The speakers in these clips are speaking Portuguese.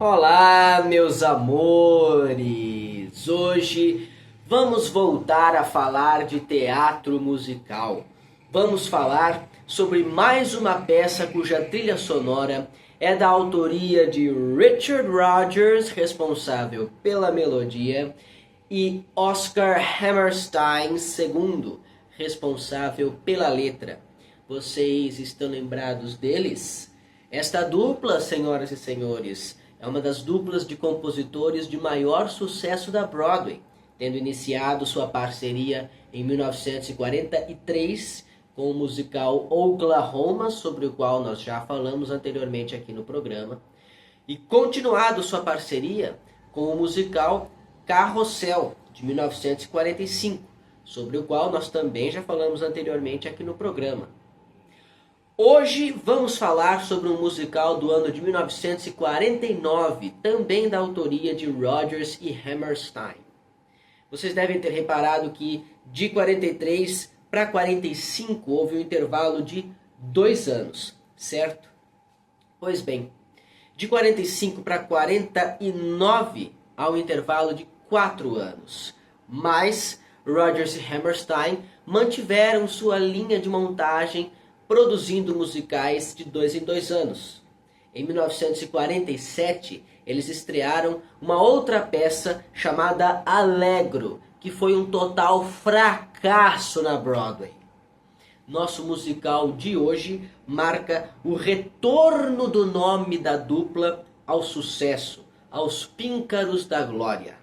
Olá, meus amores! Hoje vamos voltar a falar de teatro musical. Vamos falar sobre mais uma peça cuja trilha sonora é da autoria de Richard Rodgers, responsável pela melodia, e Oscar Hammerstein II, responsável pela letra. Vocês estão lembrados deles? Esta dupla, senhoras e senhores, é uma das duplas de compositores de maior sucesso da Broadway, tendo iniciado sua parceria em 1943 com o musical Oklahoma, sobre o qual nós já falamos anteriormente aqui no programa, e continuado sua parceria com o musical Carrossel, de 1945, sobre o qual nós também já falamos anteriormente aqui no programa. Hoje vamos falar sobre um musical do ano de 1949, também da autoria de Rodgers e Hammerstein. Vocês devem ter reparado que de 43 para 45 houve um intervalo de 2 anos, certo? Pois bem, de 45 para 49 há um intervalo de 4 anos, mas Rodgers e Hammerstein mantiveram sua linha de montagem produzindo musicais de 2 em 2 anos. Em 1947, eles estrearam uma outra peça chamada Allegro, que foi um total fracasso na Broadway. Nosso musical de hoje marca o retorno do nome da dupla ao sucesso, aos píncaros da glória.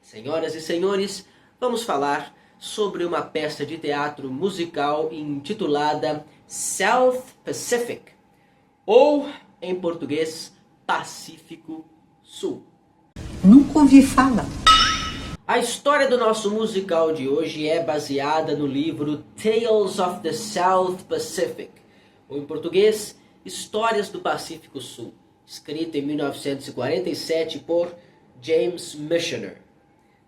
Senhoras e senhores, vamos falar sobre uma peça de teatro musical intitulada South Pacific, ou, em português, Pacífico Sul. Nunca ouvi falar. A história do nosso musical de hoje é baseada no livro Tales of the South Pacific, ou em português, Histórias do Pacífico Sul, escrito em 1947 por James Michener.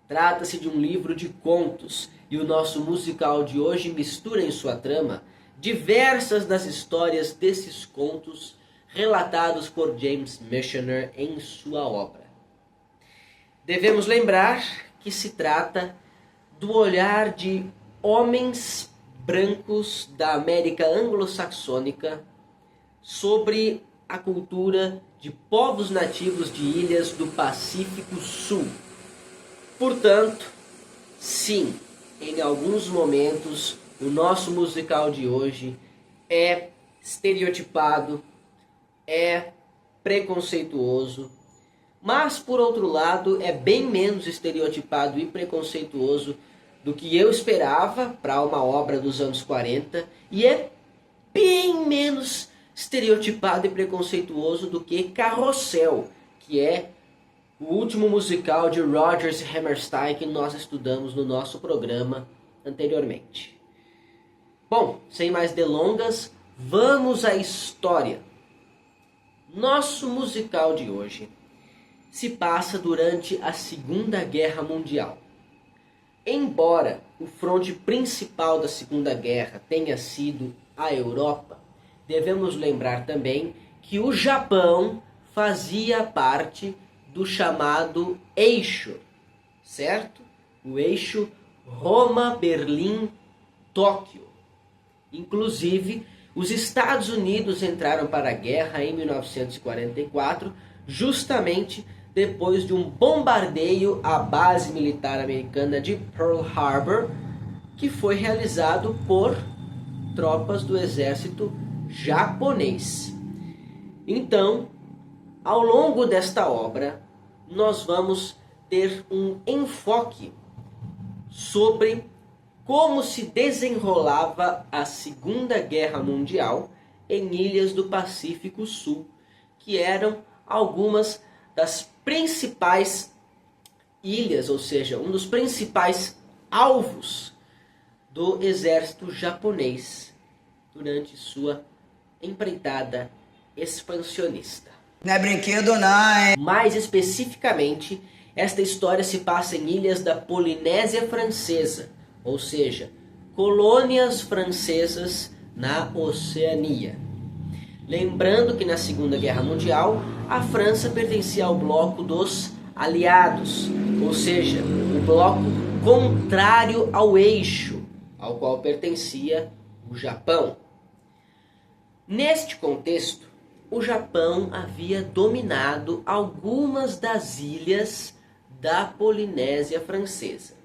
Trata-se de um livro de contos, e o nosso musical de hoje mistura em sua trama diversas das histórias desses contos relatados por James Michener em sua obra. Devemos lembrar que se trata do olhar de homens brancos da América anglo-saxônica sobre a cultura de povos nativos de ilhas do Pacífico Sul. Portanto, sim, em alguns momentos, o nosso musical de hoje é estereotipado, é preconceituoso, mas, por outro lado, é bem menos estereotipado e preconceituoso do que eu esperava para uma obra dos anos 40, e é bem menos estereotipado e preconceituoso do que Carrossel, que é o último musical de Rodgers e Hammerstein que nós estudamos no nosso programa anteriormente. Bom, sem mais delongas, vamos à história. Nosso musical de hoje se passa durante a Segunda Guerra Mundial. Embora o fronte principal da Segunda Guerra tenha sido a Europa, devemos lembrar também que o Japão fazia parte do chamado eixo, certo? O eixo Roma, Berlim, Tóquio. Inclusive, os Estados Unidos entraram para a guerra em 1944, justamente depois de um bombardeio à base militar americana de Pearl Harbor, que foi realizado por tropas do exército japonês. Então, ao longo desta obra, nós vamos ter um enfoque sobre como se desenrolava a Segunda Guerra Mundial em ilhas do Pacífico Sul, que eram algumas das principais ilhas, ou seja, um dos principais alvos do exército japonês durante sua empreitada expansionista. Não é brinquedo não, hein? Mais especificamente, esta história se passa em ilhas da Polinésia Francesa, ou seja, colônias francesas na Oceania. Lembrando que na Segunda Guerra Mundial, a França pertencia ao bloco dos aliados, ou seja, o bloco contrário ao eixo, ao qual pertencia o Japão. Neste contexto, o Japão havia dominado algumas das ilhas da Polinésia Francesa.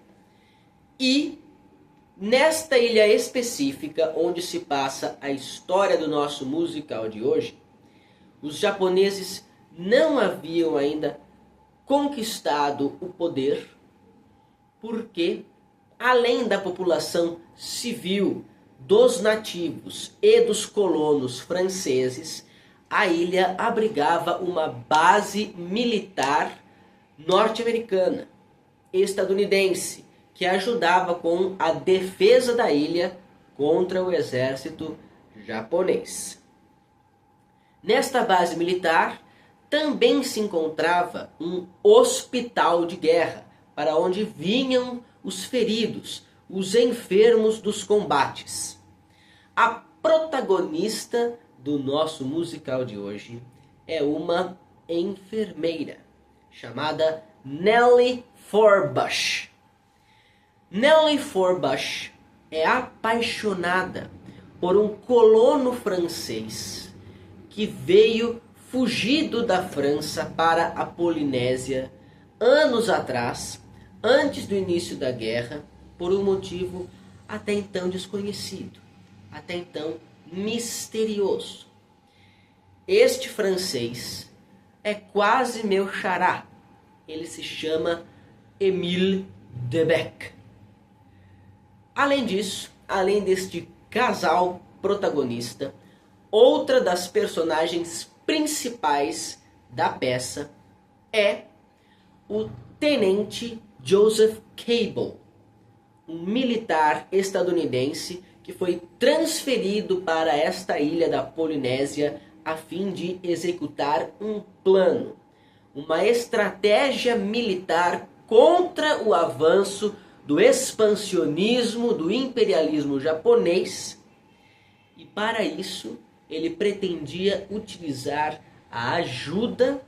E nesta ilha específica, onde se passa a história do nosso musical de hoje, os japoneses não haviam ainda conquistado o poder, porque, além da população civil, dos nativos e dos colonos franceses, a ilha abrigava uma base militar norte-americana, estadunidense, que ajudava com a defesa da ilha contra o exército japonês. Nesta base militar também se encontrava um hospital de guerra, para onde vinham os feridos, os enfermos dos combates. A protagonista do nosso musical de hoje é uma enfermeira chamada Nellie Forbush. Nellie Forbush é apaixonada por um colono francês que veio fugido da França para a Polinésia anos atrás, antes do início da guerra, por um motivo até então desconhecido, até então misterioso. Este francês é quase meu xará. Ele se chama Émile Debec. Além disso, além deste casal protagonista, outra das personagens principais da peça é o tenente Joseph Cable, um militar estadunidense que foi transferido para esta ilha da Polinésia a fim de executar um plano, uma estratégia militar contra o avanço do expansionismo, do imperialismo japonês, e para isso ele pretendia utilizar a ajuda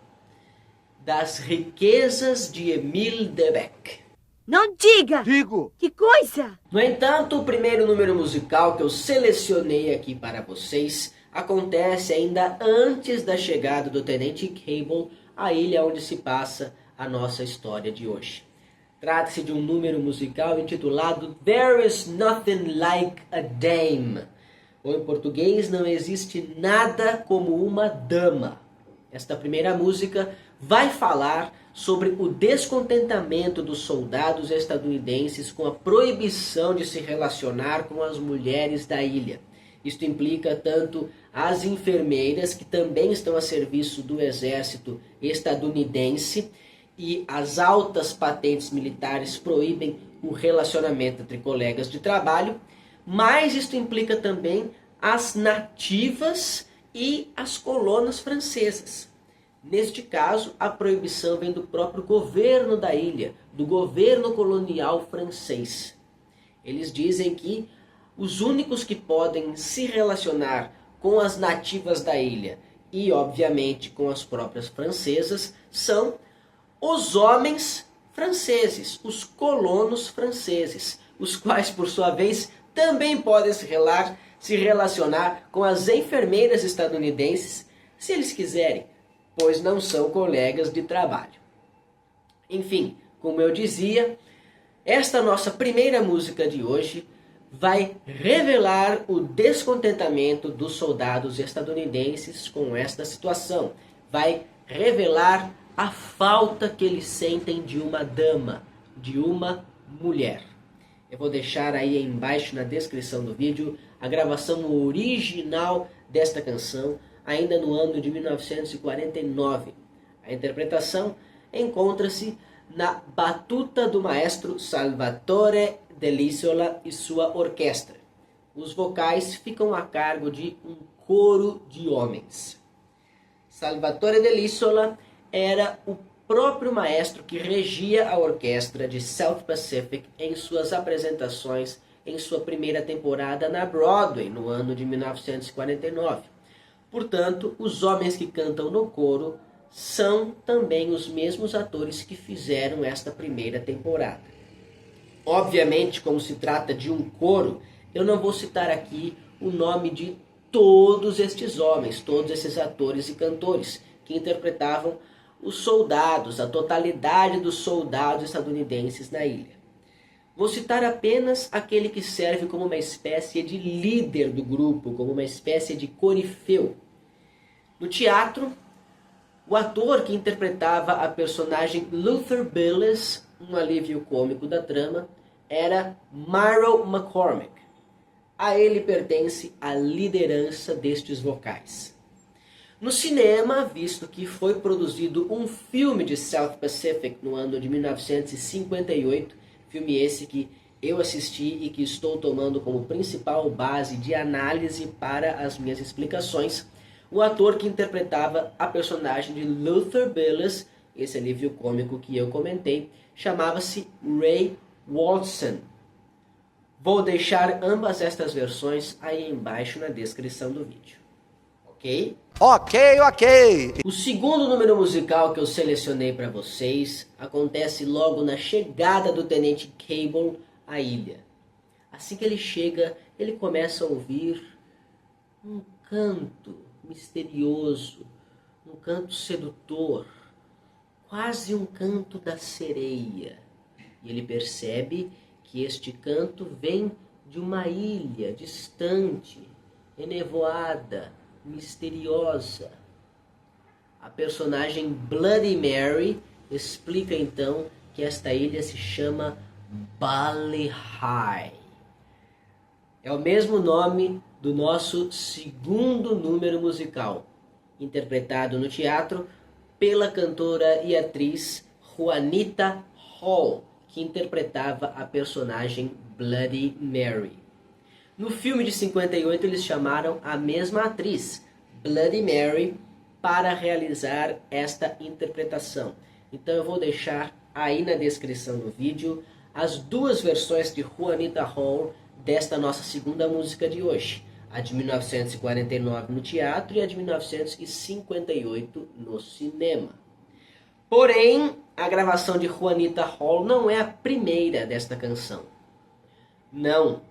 das riquezas de Émile Debec. Não diga! Digo! Que coisa! No entanto, o primeiro número musical que eu selecionei aqui para vocês acontece ainda antes da chegada do Tenente Cable à ilha onde se passa a nossa história de hoje. Trata-se de um número musical intitulado There is Nothing Like a Dame, ou em português, Não Existe Nada Como Uma Dama. Esta primeira música vai falar sobre o descontentamento dos soldados estadunidenses com a proibição de se relacionar com as mulheres da ilha. Isto implica tanto as enfermeiras, que também estão a serviço do exército estadunidense, e as altas patentes militares proíbem o relacionamento entre colegas de trabalho, mas isto implica também as nativas e as colonas francesas. Neste caso, a proibição vem do próprio governo da ilha, do governo colonial francês. Eles dizem que os únicos que podem se relacionar com as nativas da ilha e, obviamente, com as próprias francesas são os homens franceses, os colonos franceses, os quais, por sua vez, também podem se relacionar com as enfermeiras estadunidenses, se eles quiserem, pois não são colegas de trabalho. Enfim, como eu dizia, esta nossa primeira música de hoje vai revelar o descontentamento dos soldados estadunidenses com esta situação. Vai revelar a falta que eles sentem de uma dama, de uma mulher. Eu vou deixar aí embaixo na descrição do vídeo a gravação original desta canção, ainda no ano de 1949. A interpretação encontra-se na batuta do maestro Salvatore Dell'Isola e sua orquestra. Os vocais ficam a cargo de um coro de homens. Salvatore Dell'Isola era o próprio maestro que regia a orquestra de South Pacific em suas apresentações em sua primeira temporada na Broadway, no ano de 1949. Portanto, os homens que cantam no coro são também os mesmos atores que fizeram esta primeira temporada. Obviamente, como se trata de um coro, eu não vou citar aqui o nome de todos estes homens, todos esses atores e cantores que interpretavam os soldados, a totalidade dos soldados estadunidenses na ilha. Vou citar apenas aquele que serve como uma espécie de líder do grupo, como uma espécie de corifeu. No teatro, o ator que interpretava a personagem Luther Billis, um alívio cômico da trama, era Myro McCormick. A ele pertence a liderança destes vocais. No cinema, visto que foi produzido um filme de South Pacific no ano de 1958, filme esse que eu assisti e que estou tomando como principal base de análise para as minhas explicações, o ator que interpretava a personagem de Luther Billis, esse alívio cômico que eu comentei, chamava-se Ray Walston. Vou deixar ambas estas versões aí embaixo na descrição do vídeo. Ok? Ok. O segundo número musical que eu selecionei para vocês acontece logo na chegada do Tenente Cable à ilha. Assim que ele chega, ele começa a ouvir um canto misterioso, um canto sedutor, quase um canto da sereia. E ele percebe que este canto vem de uma ilha distante, enevoada, misteriosa. A personagem Bloody Mary explica então que esta ilha se chama Bali High. É o mesmo nome do nosso segundo número musical, interpretado no teatro pela cantora e atriz Juanita Hall, que interpretava a personagem Bloody Mary. No filme de 58, eles chamaram a mesma atriz, Bloody Mary, para realizar esta interpretação. Então eu vou deixar aí na descrição do vídeo as duas versões de Juanita Hall desta nossa segunda música de hoje. A de 1949 no teatro e a de 1958 no cinema. Porém, a gravação de Juanita Hall não é a primeira desta canção. Não.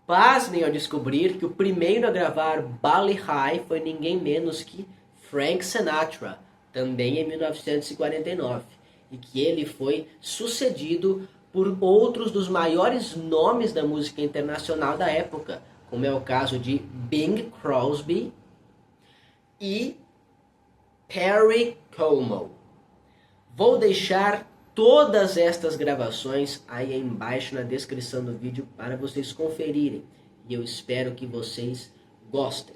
Pasmem ao descobrir que o primeiro a gravar Bali High foi ninguém menos que Frank Sinatra, também em 1949, e que ele foi sucedido por outros dos maiores nomes da música internacional da época, como é o caso de Bing Crosby e Perry Como. Vou deixar todas estas gravações aí embaixo na descrição do vídeo para vocês conferirem. E eu espero que vocês gostem.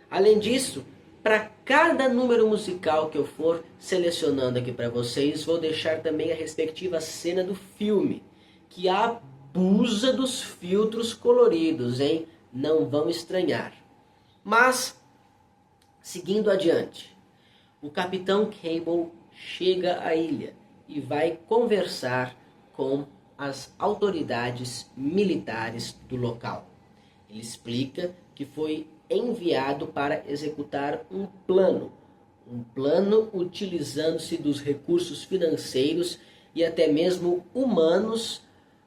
Além disso, para cada número musical que eu for selecionando aqui para vocês, vou deixar também a respectiva cena do filme, que abusa dos filtros coloridos, hein? Não vão estranhar. Mas, seguindo adiante, o Capitão Cable chega à ilha e vai conversar com as autoridades militares do local. Ele explica que foi enviado para executar um plano utilizando-se dos recursos financeiros e até mesmo humanos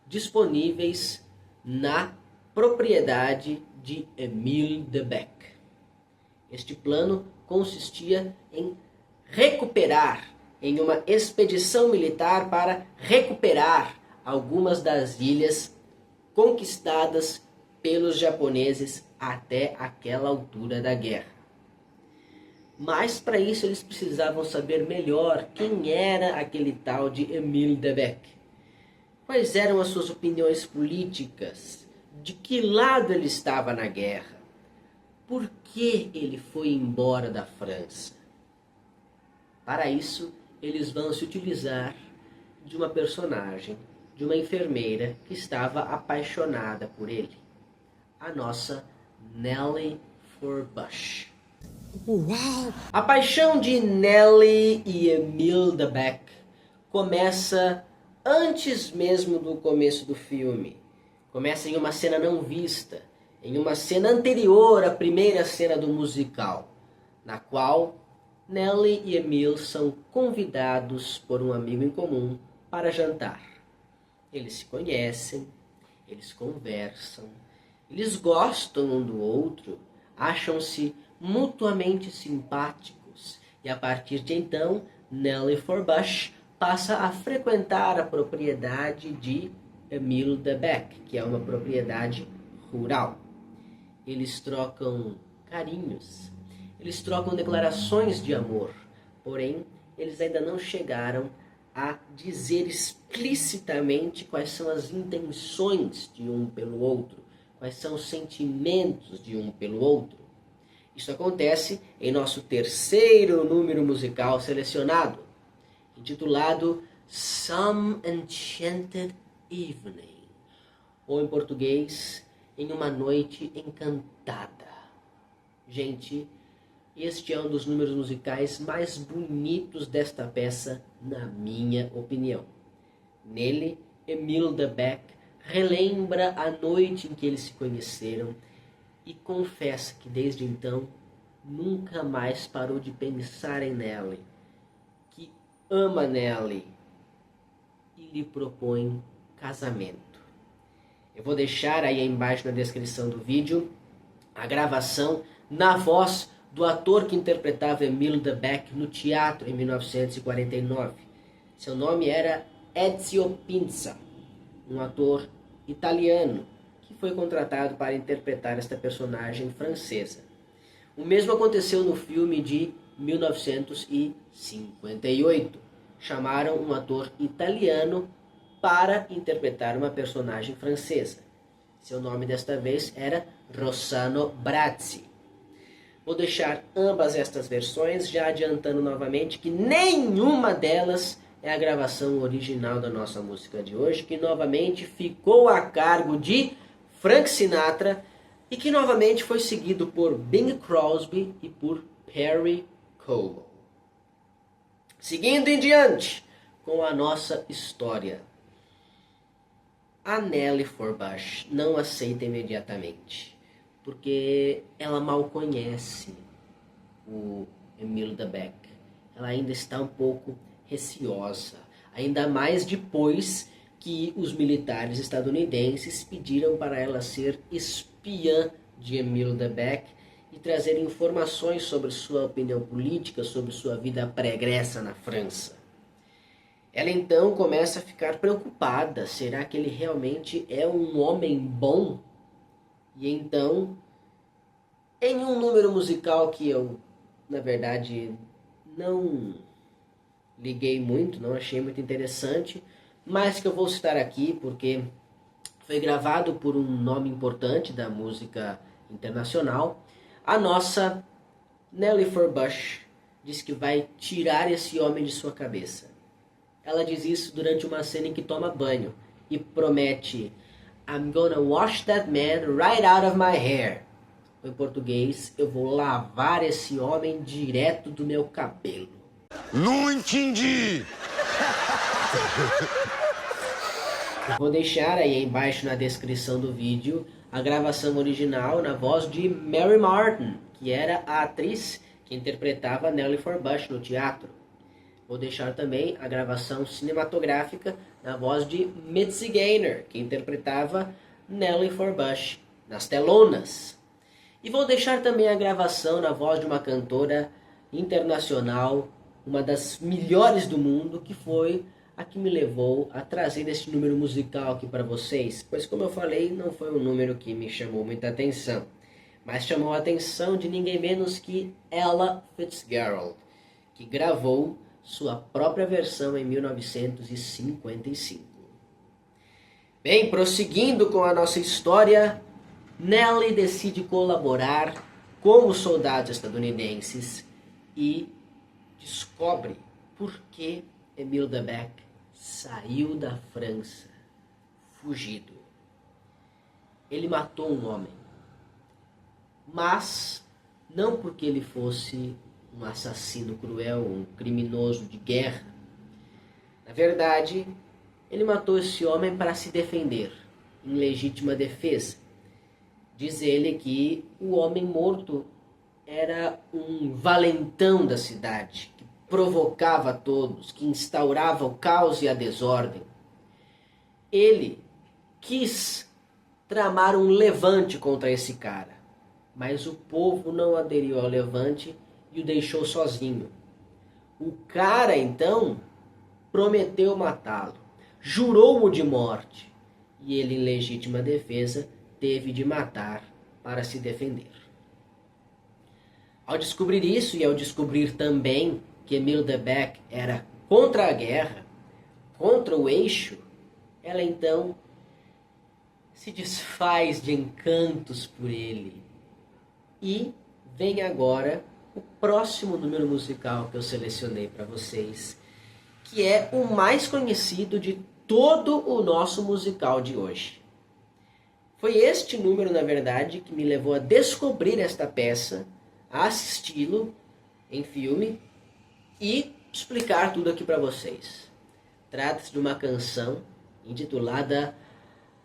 disponíveis na propriedade de Emile de Beck. Este plano consistia em uma expedição militar para recuperar algumas das ilhas conquistadas pelos japoneses até aquela altura da guerra. Mas para isso eles precisavam saber melhor quem era aquele tal de Emile de Beck. Quais eram as suas opiniões políticas? De que lado ele estava na guerra? Por que ele foi embora da França? Para isso, eles vão se utilizar de uma personagem, de uma enfermeira que estava apaixonada por ele. A nossa Nellie Forbush. Uau! A paixão de Nellie e Emile de Beck começa antes mesmo do começo do filme. Começa em uma cena não vista, em uma cena anterior à primeira cena do musical. na qual Nelly e Emile são convidados por um amigo em comum para jantar. Eles se conhecem, eles conversam, eles gostam um do outro, acham-se mutuamente simpáticos e a partir de então, Nelly Forbush passa a frequentar a propriedade de Emile de Becq, que é uma propriedade rural. Eles trocam carinhos, eles trocam declarações de amor, porém, eles ainda não chegaram a dizer explicitamente quais são as intenções de um pelo outro, quais são os sentimentos de um pelo outro. Isso acontece em nosso terceiro número musical selecionado, intitulado Some Enchanted Evening, ou em português, Em uma Noite Encantada. Gente, este é um dos números musicais mais bonitos desta peça, na minha opinião. Nele, Emile de Becq relembra a noite em que eles se conheceram e confessa que desde então nunca mais parou de pensar em Nelly, que ama Nelly e lhe propõe casamento. Eu vou deixar aí embaixo na descrição do vídeo a gravação na voz do ator que interpretava Emile de Becq no teatro em 1949. Seu nome era Ezio Pinza, um ator italiano que foi contratado para interpretar esta personagem francesa. O mesmo aconteceu no filme de 1958. Chamaram um ator italiano para interpretar uma personagem francesa. Seu nome desta vez era Rossano Brazzi. Vou deixar ambas estas versões, já adiantando novamente que nenhuma delas é a gravação original da nossa música de hoje, que novamente ficou a cargo de Frank Sinatra e que novamente foi seguido por Bing Crosby e por Perry Como. Seguindo em diante com a nossa história. A Nelly Forbush não aceita imediatamente, porque ela mal conhece o Emile de Becq. Ela ainda está um pouco receosa, ainda mais depois que os militares estadunidenses pediram para ela ser espiã de Emile de Becq e trazer informações sobre sua opinião política, sobre sua vida pregressa na França. Ela então começa a ficar preocupada. Será que ele realmente é um homem bom? E então, em um número musical que eu, na verdade, não liguei muito, não achei muito interessante, mas que eu vou citar aqui porque foi gravado por um nome importante da música internacional, a nossa Nelly Forbush diz que vai tirar esse homem de sua cabeça. Ela diz isso durante uma cena em que toma banho e promete: I'm gonna wash that man right out of my hair. Em português, eu vou lavar esse homem direto do meu cabelo. Não entendi! Vou deixar aí embaixo na descrição do vídeo a gravação original na voz de Mary Martin, que era a atriz que interpretava Nelly Forbush no teatro. Vou deixar também a gravação cinematográfica na voz de Mitzi Gaynor, que interpretava Nelly Forbush nas telonas. E vou deixar também a gravação na voz de uma cantora internacional, uma das melhores do mundo, que foi a que me levou a trazer este número musical aqui para vocês. Pois, como eu falei, não foi um número que me chamou muita atenção, mas chamou a atenção de ninguém menos que Ella Fitzgerald, que gravou sua própria versão em 1955. Bem, prosseguindo com a nossa história, Nelly decide colaborar com os soldados estadunidenses e descobre por que Emile de Becq saiu da França fugido. Ele matou um homem, mas não porque ele fosse um assassino cruel, um criminoso de guerra. Na verdade, ele matou esse homem para se defender, em legítima defesa. Diz ele que o homem morto era um valentão da cidade, que provocava a todos, que instaurava o caos e a desordem. Ele quis tramar um levante contra esse cara, mas o povo não aderiu ao levante e o deixou sozinho. O cara, então, prometeu matá-lo, jurou-o de morte, e ele, em legítima defesa, teve de matar para se defender. Ao descobrir isso e ao descobrir também que Emile de Becq era contra a guerra, contra o eixo, ela então se desfaz de encantos por ele. E vem agora o próximo número musical que eu selecionei para vocês, que é o mais conhecido de todo o nosso musical de hoje. Foi este número, na verdade, que me levou a descobrir esta peça, a assisti-lo em filme e explicar tudo aqui para vocês. Trata-se de uma canção intitulada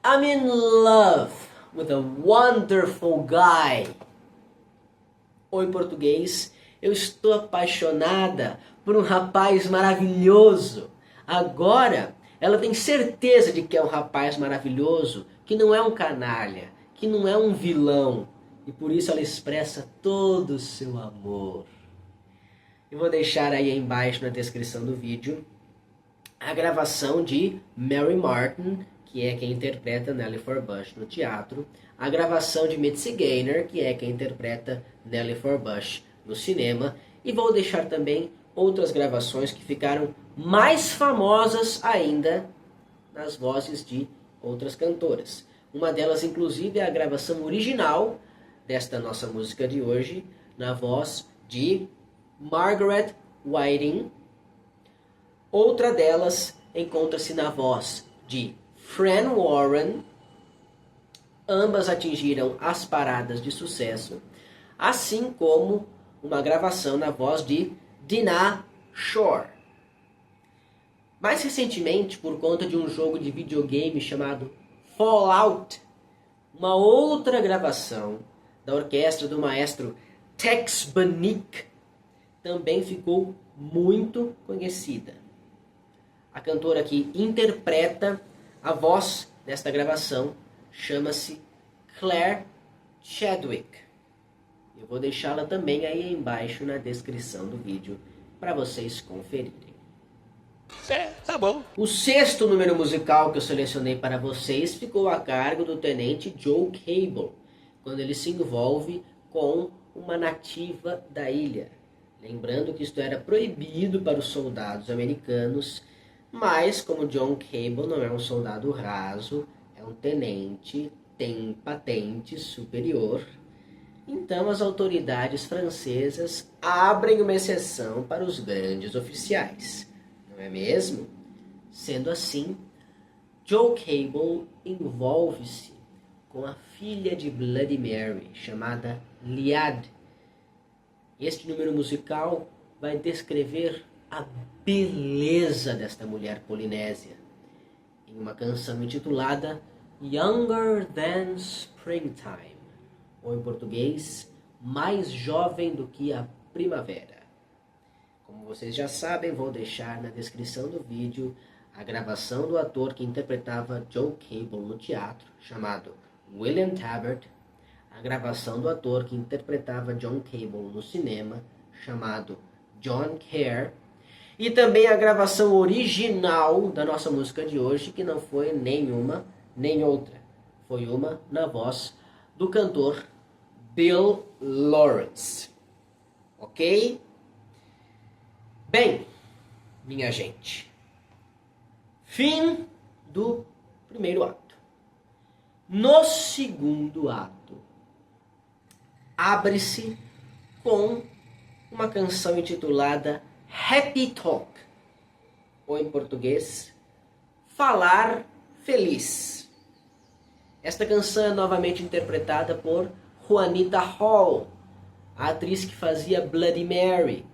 I'm in love with a wonderful guy. Ou em português, eu estou apaixonada por um rapaz maravilhoso. Agora, ela tem certeza de que é um rapaz maravilhoso, que não é um canalha, que não é um vilão. E por isso ela expressa todo o seu amor. Eu vou deixar aí embaixo na descrição do vídeo a gravação de Mary Martin, que é quem interpreta Nellie Forbush no teatro, a gravação de Mitzi Gaynor, que é quem interpreta Nellie Forbush no cinema, e vou deixar também outras gravações que ficaram mais famosas ainda nas vozes de outras cantoras. Uma delas, inclusive, é a gravação original desta nossa música de hoje, na voz de Margaret Whiting. Outra delas encontra-se na voz de Fran Warren. Ambas atingiram as paradas de sucesso, assim como uma gravação na voz de Dinah Shore. Mais recentemente, por conta de um jogo de videogame chamado Fallout, uma outra gravação da orquestra do maestro Tex Banick também ficou muito conhecida. A cantora que interpreta a voz desta gravação chama-se Claire Chadwick. Eu vou deixá-la também aí embaixo na descrição do vídeo para vocês conferirem. Tá bom. O sexto número musical que eu selecionei para vocês ficou a cargo do tenente Joe Cable, quando ele se envolve com uma nativa da ilha. Lembrando que isto era proibido para os soldados americanos, mas como John Cable não é um soldado raso, é um tenente, tem patente superior, então as autoridades francesas abrem uma exceção para os grandes oficiais, não é mesmo? Sendo assim, Joe Cable envolve-se com a filha de Bloody Mary, chamada Liad. Este número musical vai descrever a beleza desta mulher polinésia, em uma canção intitulada Younger Than Springtime, ou em português, Mais Jovem do que a Primavera. Como vocês já sabem, vou deixar na descrição do vídeo a gravação do ator que interpretava Joe Cable no teatro, chamado William Tabbert, a gravação do ator que interpretava John Cable no cinema, chamado John Kerr, e também a gravação original da nossa música de hoje, que não foi nenhuma nem outra. Foi uma na voz do cantor Bill Lawrence. Ok? Bem, minha gente, fim do primeiro ato. No segundo ato, abre-se com uma canção intitulada Happy Talk, ou em português, Falar Feliz. Esta canção é novamente interpretada por Juanita Hall, a atriz que fazia Bloody Mary.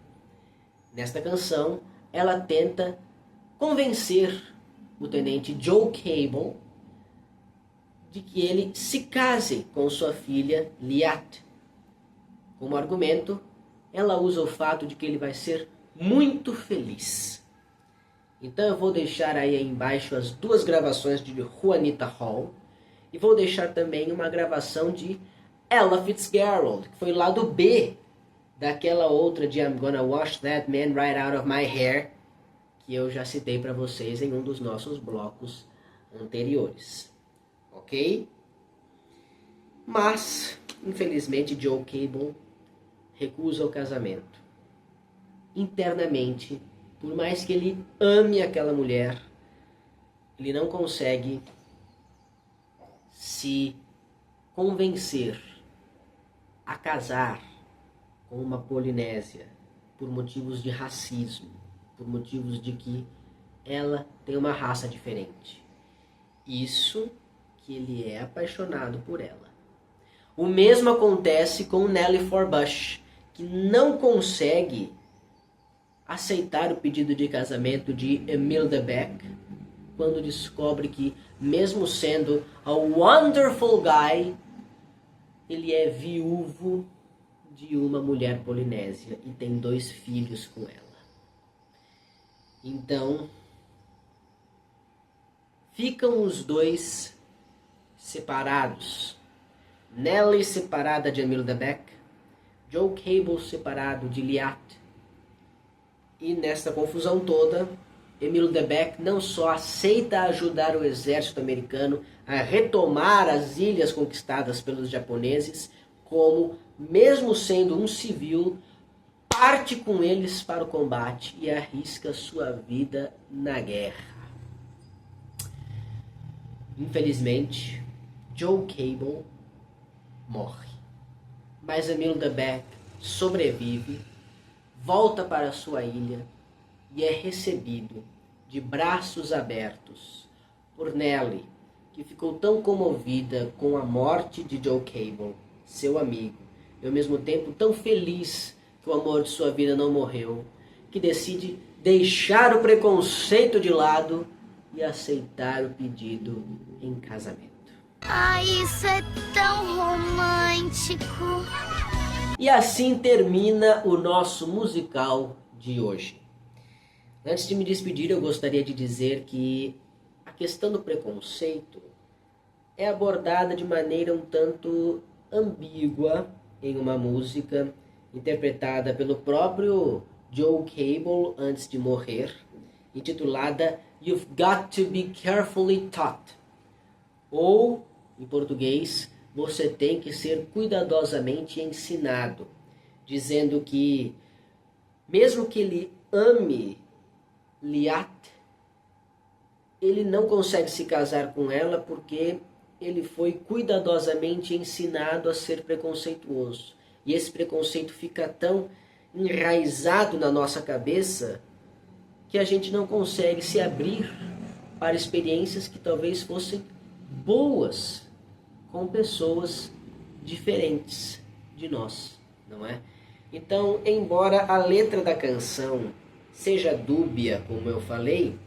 Nesta canção, ela tenta convencer o tenente Joe Cable de que ele se case com sua filha Liat. Como argumento, ela usa o fato de que ele vai ser muito feliz. Então eu vou deixar aí embaixo as 2 gravações de Juanita Hall e vou deixar também uma gravação de Ella Fitzgerald, que foi o lado B daquela outra de I'm Gonna Wash That Man Right Out of My Hair, que eu já citei para vocês em um dos nossos blocos anteriores. Ok? Mas, infelizmente, Joe Cable recusa o casamento. Internamente, por mais que ele ame aquela mulher, ele não consegue se convencer a casar com uma polinésia por motivos de racismo, por motivos de que ela tem uma raça diferente. Isso que ele é apaixonado por ela. O mesmo acontece com Nellie Forbush, que não consegue aceitar o pedido de casamento de Emile de Beck, quando descobre que, mesmo sendo a wonderful guy, ele é viúvo de uma mulher polinésia e tem 2 filhos com ela. Então, ficam os 2 separados. Nellie separada de Emile de Beck, Joe Cable separado de Liat. E nesta confusão toda, Emile de Beck não só aceita ajudar o exército americano a retomar as ilhas conquistadas pelos japoneses, como, mesmo sendo um civil, parte com eles para o combate e arrisca sua vida na guerra. Infelizmente, Joe Cable morre. Mas Emile de Beck sobrevive, volta para sua ilha e é recebido de braços abertos por Nellie, que ficou tão comovida com a morte de Joe Cable, seu amigo, e ao mesmo tempo tão feliz que o amor de sua vida não morreu, que decide deixar o preconceito de lado e aceitar o pedido em casamento. Ai, isso é tão romântico. E assim termina o nosso musical de hoje. Antes de me despedir, eu gostaria de dizer que a questão do preconceito é abordada de maneira um tanto ambígua em uma música interpretada pelo próprio Joe Cable antes de morrer, intitulada You've Got to Be Carefully Taught, ou, em português, Você Tem que Ser Cuidadosamente Ensinado, dizendo que, mesmo que ele ame Liat, ele não consegue se casar com ela porque ele foi cuidadosamente ensinado a ser preconceituoso. E esse preconceito fica tão enraizado na nossa cabeça que a gente não consegue se abrir para experiências que talvez fossem boas com pessoas diferentes de nós, não é? Então, embora a letra da canção seja dúbia, como eu falei,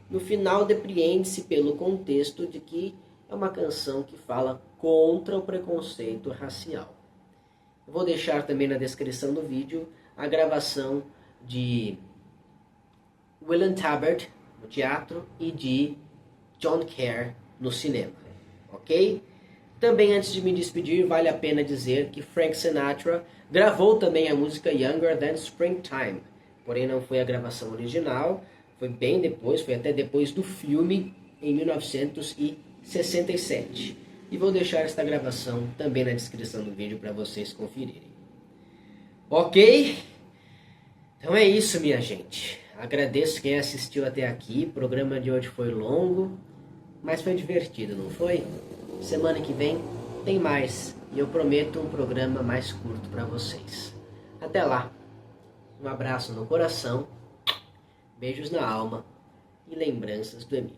no final depreende-se pelo contexto de que é uma canção que fala contra o preconceito racial. Eu vou deixar também na descrição do vídeo a gravação de William Tabbert no teatro e de John Kerr no cinema, ok? Também, antes de me despedir, vale a pena dizer que Frank Sinatra gravou também a música Younger Than Springtime, porém não foi a gravação original, foi bem depois, foi até depois do filme, em 1967. E vou deixar esta gravação também na descrição do vídeo para vocês conferirem. Ok? Então é isso, minha gente. Agradeço quem assistiu até aqui. O programa de hoje foi longo, mas foi divertido, não foi? Semana que vem tem mais. E eu prometo um programa mais curto para vocês. Até lá. Um abraço no coração, beijos na alma e lembranças do Emílio.